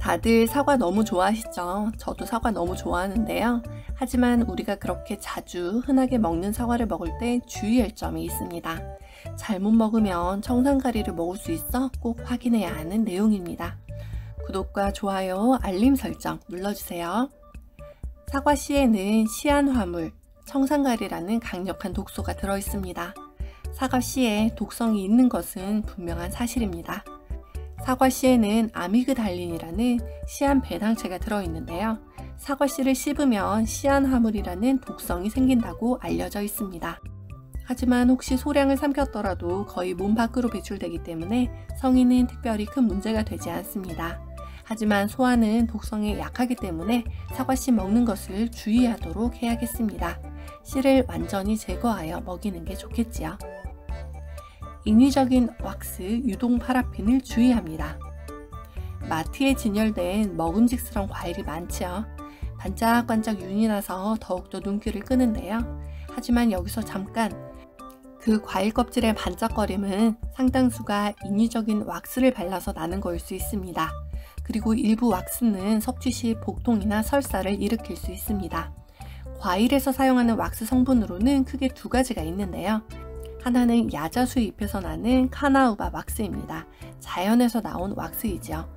다들 사과 너무 좋아하시죠? 저도 사과 너무 좋아하는데요. 하지만 우리가 그렇게 자주 흔하게 먹는 사과를 먹을 때 주의할 점이 있습니다. 잘못 먹으면 청산가리를 먹을 수 있어 꼭 확인해야 하는 내용입니다. 구독과 좋아요, 알림 설정 눌러주세요. 사과 씨에는 시안화물, 청산가리라는 강력한 독소가 들어있습니다. 사과 씨에 독성이 있는 것은 분명한 사실입니다. 사과 씨에는 아미그달린이라는 시안 배당체가 들어있는데요. 사과 씨를 씹으면 시안화물이라는 독성이 생긴다고 알려져 있습니다. 하지만 혹시 소량을 삼켰더라도 거의 몸 밖으로 배출되기 때문에 성인은 특별히 큰 문제가 되지 않습니다. 하지만 소아는 독성에 약하기 때문에 사과 씨 먹는 것을 주의하도록 해야겠습니다. 씨를 완전히 제거하여 먹이는 게 좋겠지요. 인위적인 왁스, 유동 파라핀을 주의합니다. 마트에 진열된 먹음직스러운 과일이 많지요. 반짝반짝 윤이 나서 더욱더 눈길을 끄는데요. 하지만 여기서 잠깐, 그 과일 껍질의 반짝거림은 상당수가 인위적인 왁스를 발라서 나는 거일 수 있습니다. 그리고 일부 왁스는 섭취 시 복통이나 설사를 일으킬 수 있습니다. 과일에서 사용하는 왁스 성분으로는 크게 두 가지가 있는데요. 하나는 야자수 잎에서 나는 카나우바 왁스입니다. 자연에서 나온 왁스이죠.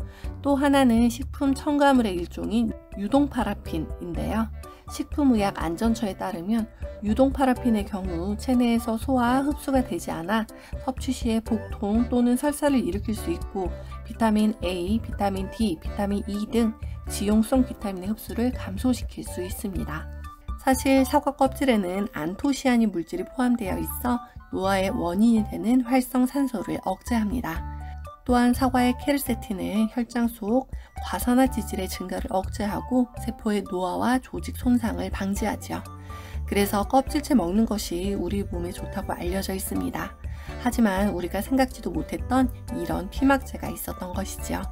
또 하나는 식품 첨가물의 일종인 유동파라핀인데요. 식품의약안전처에 따르면 유동파라핀의 경우 체내에서 소화 흡수가 되지 않아 섭취 시에 복통 또는 설사를 일으킬 수 있고 비타민 A, 비타민 D, 비타민 E 등 지용성 비타민의 흡수를 감소시킬 수 있습니다. 사실 사과 껍질에는 안토시아닌 물질이 포함되어 있어 노화의 원인이 되는 활성산소를 억제합니다. 또한 사과의 케르세틴은 혈장 속 과산화지질의 증가를 억제하고 세포의 노화와 조직 손상을 방지하죠. 그래서 껍질째 먹는 것이 우리 몸에 좋다고 알려져 있습니다. 하지만 우리가 생각지도 못했던 이런 피막제가 있었던 것이죠.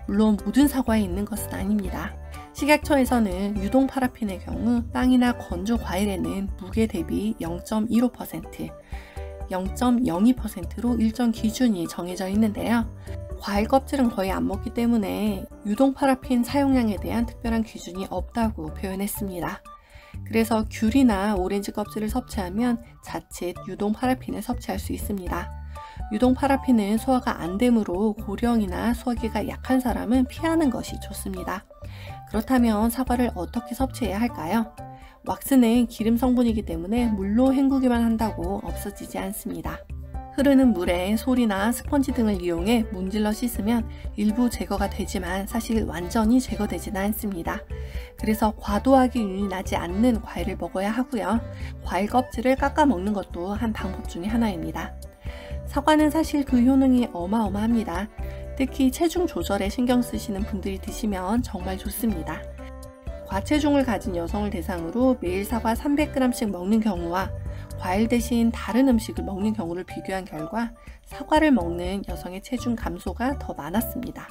물론 모든 사과에 있는 것은 아닙니다. 식약처에서는 유동 파라핀의 경우 빵이나 건조 과일에는 무게 대비 0.15%, 0.02%로 일정 기준이 정해져 있는데요. 과일 껍질은 거의 안 먹기 때문에 유동 파라핀 사용량에 대한 특별한 기준이 없다고 표현했습니다. 그래서 귤이나 오렌지 껍질을 섭취하면 자칫 유동 파라핀을 섭취할 수 있습니다. 유동 파라핀은 소화가 안 되므로 고령이나 소화기가 약한 사람은 피하는 것이 좋습니다. 그렇다면 사과를 어떻게 섭취해야 할까요? 왁스는 기름 성분이기 때문에 물로 헹구기만 한다고 없어지지 않습니다. 흐르는 물에 솔이나 스펀지 등을 이용해 문질러 씻으면 일부 제거가 되지만 사실 완전히 제거되지는 않습니다. 그래서 과도하게 윤이 나지 않는 과일을 먹어야 하고요. 과일 껍질을 깎아 먹는 것도 한 방법 중에 하나입니다. 사과는 사실 그 효능이 어마어마합니다. 특히 체중 조절에 신경 쓰시는 분들이 드시면 정말 좋습니다. 과체중을 가진 여성을 대상으로 매일 사과 300g씩 먹는 경우와 과일 대신 다른 음식을 먹는 경우를 비교한 결과 사과를 먹는 여성의 체중 감소가 더 많았습니다.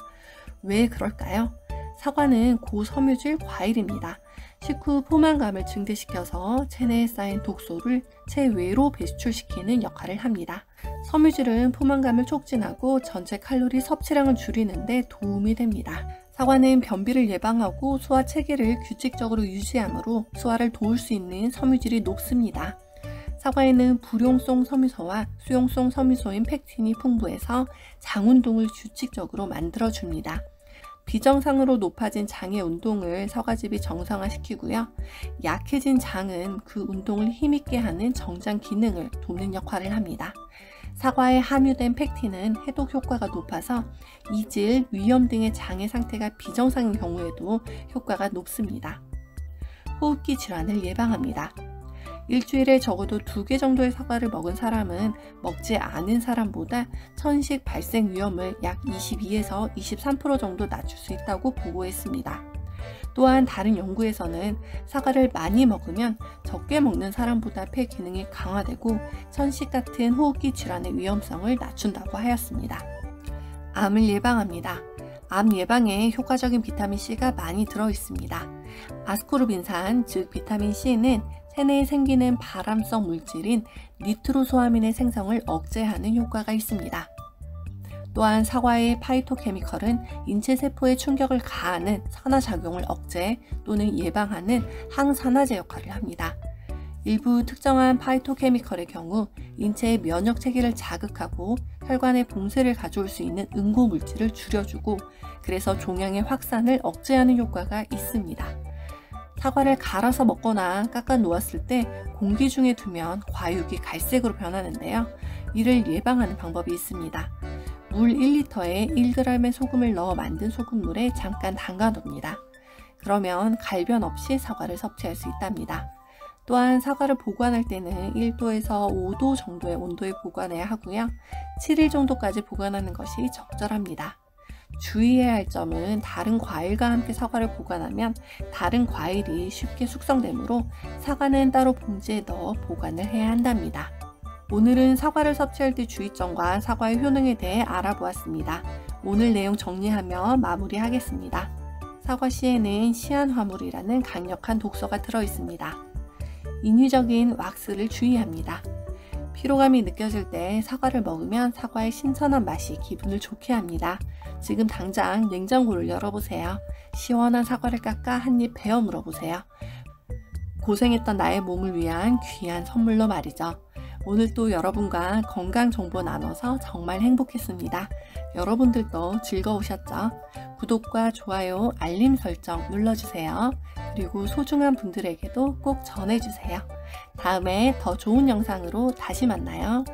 왜 그럴까요? 사과는 고섬유질 과일입니다. 식후 포만감을 증대시켜서 체내에 쌓인 독소를 체외로 배출시키는 역할을 합니다. 섬유질은 포만감을 촉진하고 전체 칼로리 섭취량을 줄이는 데 도움이 됩니다. 사과는 변비를 예방하고 소화 체계를 규칙적으로 유지하므로 소화를 도울 수 있는 섬유질이 높습니다. 사과에는 불용성 섬유소와 수용성 섬유소인 팩틴이 풍부해서 장 운동을 규칙적으로 만들어줍니다. 비정상으로 높아진 장의 운동을 사과즙이 정상화시키고요. 약해진 장은 그 운동을 힘있게 하는 정장 기능을 돕는 역할을 합니다. 사과에 함유된 팩틴은 해독 효과가 높아서 이질, 위염 등의 장의 상태가 비정상인 경우에도 효과가 높습니다. 호흡기 질환을 예방합니다. 일주일에 적어도 2개 정도의 사과를 먹은 사람은 먹지 않은 사람보다 천식 발생 위험을 약 22에서 23% 정도 낮출 수 있다고 보고했습니다. 또한 다른 연구에서는 사과를 많이 먹으면 적게 먹는 사람보다 폐 기능이 강화되고 천식 같은 호흡기 질환의 위험성을 낮춘다고 하였습니다. 암을 예방합니다. 암 예방에 효과적인 비타민C가 많이 들어있습니다. 아스코르빈산, 즉 비타민C는 체내에 생기는 발암성 물질인 니트로소아민의 생성을 억제하는 효과가 있습니다. 또한 사과의 파이토케미컬은 인체 세포에 충격을 가하는 산화작용을 억제 또는 예방하는 항산화제 역할을 합니다. 일부 특정한 파이토케미컬의 경우 인체의 면역 체계를 자극하고 혈관의 봉쇄를 가져올 수 있는 응고 물질을 줄여주고 그래서 종양의 확산을 억제하는 효과가 있습니다. 사과를 갈아서 먹거나 깎아 놓았을 때 공기 중에 두면 과육이 갈색으로 변하는데요. 이를 예방하는 방법이 있습니다. 물 1리터에 1g의 소금을 넣어 만든 소금물에 잠깐 담가 둡니다. 그러면 갈변 없이 사과를 섭취할 수 있답니다. 또한 사과를 보관할 때는 1도에서 5도 정도의 온도에 보관해야 하고요. 7일 정도까지 보관하는 것이 적절합니다. 주의해야 할 점은 다른 과일과 함께 사과를 보관하면 다른 과일이 쉽게 숙성되므로 사과는 따로 봉지에 넣어 보관을 해야 한답니다. 오늘은 사과를 섭취할 때 주의점과 사과의 효능에 대해 알아보았습니다. 오늘 내용 정리하며 마무리하겠습니다. 사과씨에는 시안화물이라는 강력한 독소가 들어있습니다. 인위적인 왁스를 주의합니다. 피로감이 느껴질 때 사과를 먹으면 사과의 신선한 맛이 기분을 좋게 합니다. 지금 당장 냉장고를 열어보세요. 시원한 사과를 깎아 한 입 베어 물어보세요. 고생했던 나의 몸을 위한 귀한 선물로 말이죠. 오늘 또 여러분과 건강 정보 나눠서 정말 행복했습니다. 여러분들도 즐거우셨죠? 구독과 좋아요, 알림 설정 눌러주세요. 그리고 소중한 분들에게도 꼭 전해주세요. 다음에 더 좋은 영상으로 다시 만나요.